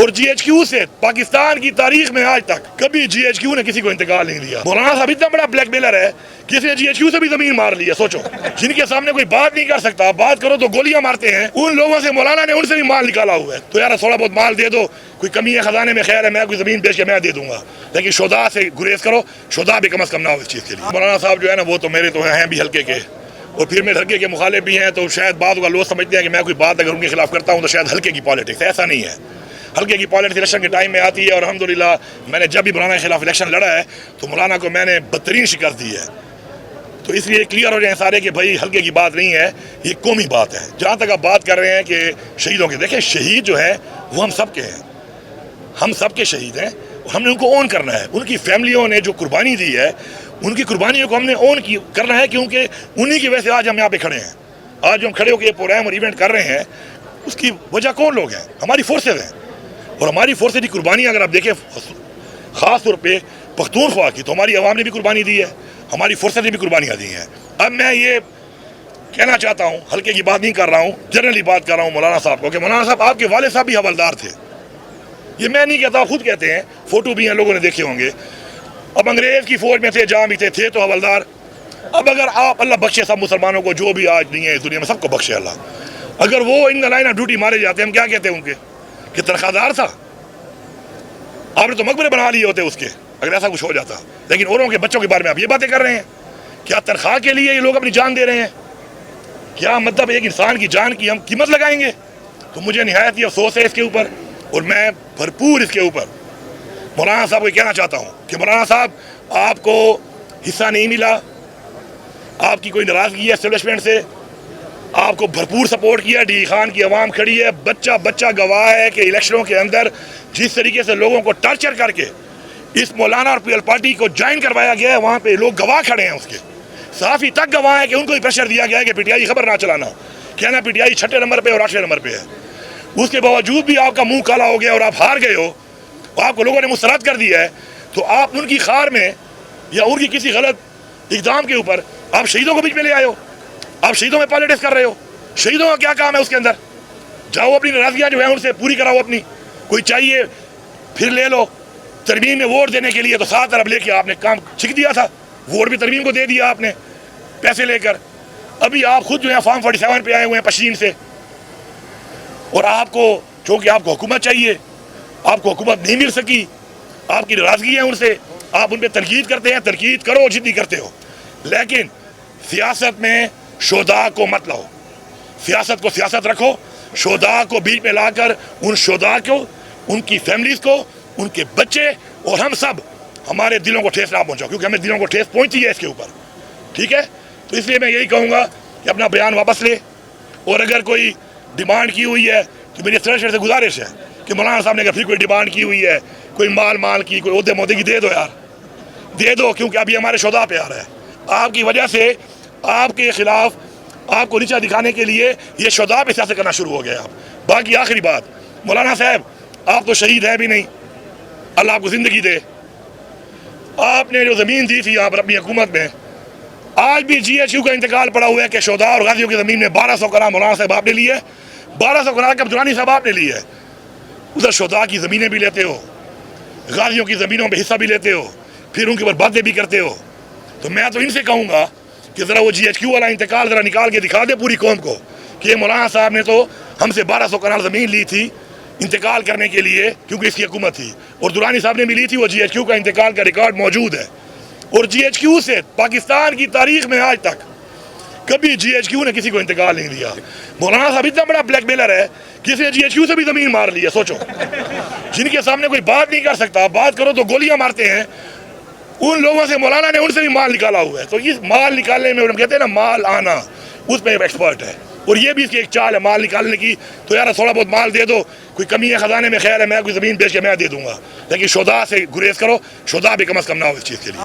اور G H Q سے پاکستان کی تاریخ میں آج تک کبھی جی ایچ کیو نے کسی کو انتقال نہیں دیا. مولانا صاحب اتنا بڑا بلیک میلر ہے کہ اس نے جی ایچ کیو سے بھی زمین مار لی ہے. سوچو, جن کے سامنے کوئی بات نہیں کر سکتا, بات کرو تو گولیاں مارتے ہیں, ان لوگوں سے مولانا نے ان سے بھی مال نکالا ہوا ہے. تو یار تھوڑا بہت مال دے دو, کوئی کمی ہے خزانے میں, خیر ہے میں کوئی زمین بیچ کے میں دے دوں گا, لیکن شہداء سے گریز کرو. شہداء بھی کم از کم نہ ہو اس چیز کے لیے. مولانا صاحب جو ہے نا وہ تو میرے تو ہیں بھی ہلکے کے, اور پھر میرے ہلکے کے مخالف بھی ہیں, تو شاید بعض کا لوگ سمجھتے ہیں کہ میں کوئی بات اگر ان کے خلاف کرتا ہوں تو شاید ہلکے کی پالیٹکس. ایسا نہیں ہے. ہلکے کی پالیٹکس الیکشن کے ٹائم میں آتی ہے, اور الحمدللہ میں نے جب بھی مولانا کے خلاف الیکشن لڑا ہے تو مولانا کو میں نے بدترین شکست دی ہے. تو اس لیے کلیئر ہو جائیں سارے کہ بھائی ہلکے کی بات نہیں ہے, یہ قومی بات ہے. جہاں تک آپ بات کر رہے ہیں کہ شہیدوں کے, دیکھیں شہید جو ہے وہ ہم سب کے ہیں, ہم سب کے شہید ہیں, اور ہم نے ان کو اون کرنا ہے. ان کی فیملیوں نے جو قربانی دی ہے, ان کی قربانیوں کو ہم نے اون کرنا ہے, کیونکہ انہی کی وجہ سے آج ہم یہاں پہ کھڑے ہیں. آج جو ہم کھڑے ہو کے یہ پروگرام اور ایونٹ کر رہے ہیں, اس کی وجہ کون لوگ ہیں؟ ہماری فورسز ہیں. اور ہماری فورسز کی قربانی اگر آپ دیکھیں خاص طور پہ پختونخوا کی, تو ہماری عوام نے بھی قربانی دی ہے, ہماری فورسز نے بھی قربانیاں دی ہیں. اب میں یہ کہنا چاہتا ہوں, ہلکے کی بات نہیں کر رہا ہوں, جنرلی بات کر رہا ہوں مولانا صاحب کو, کہ مولانا صاحب آپ کے والد صاحب بھی حوالدار تھے. یہ میں نہیں کہتا, خود کہتے ہیں, فوٹو بھی ہیں, لوگوں نے دیکھے ہوں گے. اب انگریز کی فوج میں تھے, جہاں بھی تھے تو حوالدار. اب اگر آپ, اللہ بخشے سب مسلمانوں کو جو بھی آج نہیں ہے اس دنیا میں, سب کو بخشے اللہ, اگر وہ ان لائن آف ڈیوٹی مارے جاتے, ہم کیا کہتے ہیں ان کے کہ تنخواہ دار تھا؟ آپ نے تو مقبرے بنا لیے ہوتے اس کے اگر ایسا کچھ ہو جاتا. لیکن اوروں کے بچوں کے بارے میں آپ یہ باتیں کر رہے ہیں. کیا تنخواہ کے لیے یہ لوگ اپنی جان دے رہے ہیں؟ کیا مطلب ایک انسان کی جان کی ہم قیمت لگائیں گے؟ تو مجھے نہایت ہی افسوس ہے اس کے اوپر, اور میں بھرپور اس کے اوپر مولانا صاحب کو کہنا چاہتا ہوں کہ مولانا صاحب آپ کو حصہ نہیں ملا, آپ کی کوئی ناراضگی ہے اسٹیبلشمنٹ سے, آپ کو بھرپور سپورٹ کیا, ڈی خان کی عوام کھڑی ہے, بچہ گواہ ہے کہ الیکشنوں کے اندر جس طریقے سے لوگوں کو ٹارچر کر کے اس مولانا اور پی ایل پارٹی کو جوائن کروایا گیا ہے, وہاں پہ لوگ گواہ کھڑے ہیں, اس کے صحافی تک گواہ ہے کہ ان کو بھی پریشر دیا گیا ہے کہ پی ٹی آئی خبر نہ چلانا, کہنا پی ٹی آئی 6 نمبر پہ اور 8 نمبر پہ ہے. اس کے باوجود بھی آپ کا منہ کالا ہو گیا اور آپ ہار گئے ہو, آپ کو لوگوں نے مسترد کر دیا ہے. تو آپ ان کی خار میں یا ان کی کسی غلط اقدام کے اوپر آپ شہیدوں کو بیچ میں لے آئے ہو, آپ شہیدوں میں پالیٹکس کر رہے ہو. شہیدوں کا کیا کام ہے اس کے اندر؟ جاؤ اپنی ناراضگیاں جو ہیں ان سے پوری کراؤ اپنی. کوئی چاہیے پھر لے لو, ترمیم میں ووٹ دینے کے لیے تو 7 ارب لے کے آپ نے کام چھک دیا تھا, ووٹ بھی ترمیم کو دے دیا آپ نے پیسے لے کر. ابھی آپ خود جو ہے فارم 47 پہ آئے ہوئے ہیں پشین سے, اور آپ کو چونکہ آپ کو حکومت چاہیے, آپ کو حکومت نہیں مل سکی, آپ کی ناراضگی ہے ان سے, آپ ان پہ تنقید کرتے ہیں. تنقید کرو جتنی کرتے ہو, لیکن سیاست میں شہداء کو مت لاؤ. سیاست کو سیاست رکھو, شہداء کو بیچ میں لا کر ان شہداء کو, ان کی فیملیز کو, ان کے بچے اور ہم سب, ہمارے دلوں کو ٹھیس نہ پہنچاؤ, کیونکہ ہمیں دلوں کو ٹھیس پہنچتی ہے اس کے اوپر. ٹھیک ہے, تو اس لیے میں یہی کہوں گا کہ اپنا بیان واپس لے, اور اگر کوئی ڈیمانڈ کی ہوئی ہے تو میری سرشر سے گزارش ہے کہ مولانا صاحب نے اگر پھر کوئی ڈیمانڈ کی ہوئی ہے, کوئی مال کی, کوئی عہدے مودے کی, دے دو یار, دے دو, کیونکہ ابھی ہمارے شہداء پہ آ رہا ہے. آپ کی وجہ سے آپ کے خلاف آپ کو نیچا دکھانے کے لیے یہ شہداء پہ سیاست کرنا شروع ہو گیا. آپ باقی آخری بات, مولانا صاحب آپ تو شہید ہیں بھی نہیں, اللہ آپ کو زندگی دے. آپ نے جو زمین دی تھی یہاں پر اپنی حکومت میں, آج بھی جی ایچ یو کا انتقال پڑا ہوا ہے کہ شہداء اور غازیوں کی زمین میں 1200 کنال مولانا صاحب آپ نے لی ہے, 1200 کنال کا عبدالغنی صاحب آپ نے لی ہے. ادھر شہداء کی زمینیں بھی لیتے ہو, غازیوں کی زمینوں پہ حصہ بھی لیتے ہو, پھر ان کے اوپر باتیں بھی کرتے ہو. تو میں تو ان سے کہوں گا کہ ذرا وہ جی ایچ کیو والا انتقال ذرا نکال کے دکھا دے پوری قوم کو کہ یہ مولانا صاحب نے تو ہم سے 1200 کنال زمین لی تھی انتقال کرنے کے لیے, کیونکہ اس کی حکومت تھی, اور درانی صاحب نے بھی لی تھی. وہ جی ایچ کیو کا انتقال کا ریکارڈ موجود ہے, اور جی ایچ کیو سے پاکستان کی تاریخ میں آج تک کبھی جی ایچ کیو نے کسی کو انتقال نہیں دیا. مولانا صاحب اتنا بڑا بلیک میلر ہے کہ اس نے جی ایچ کیو سے بھی زمین مار لی ہے. سوچو, جن کے سامنے کوئی بات نہیں کر سکتا, بات کرو تو گولیاں مارتے ہیں, ان لوگوں سے مولانا نے ان سے بھی مال نکالا ہوا ہے. تو اس مال نکالنے میں ہم کہتے ہیں نا مال آنا, اس میں ایکسپرٹ ہے, اور یہ بھی اس کی ایک چال ہے مال نکالنے کی. تو یار تھوڑا بہت مال دے دو, کوئی کمی ہے خزانے میں, خیر ہے میں کوئی زمین بیچ کے میں دے دوں گا, لیکن شہداء سے گریز کرو. شہداء بھی کم از کم نہ ہو اس چیز کے لیے.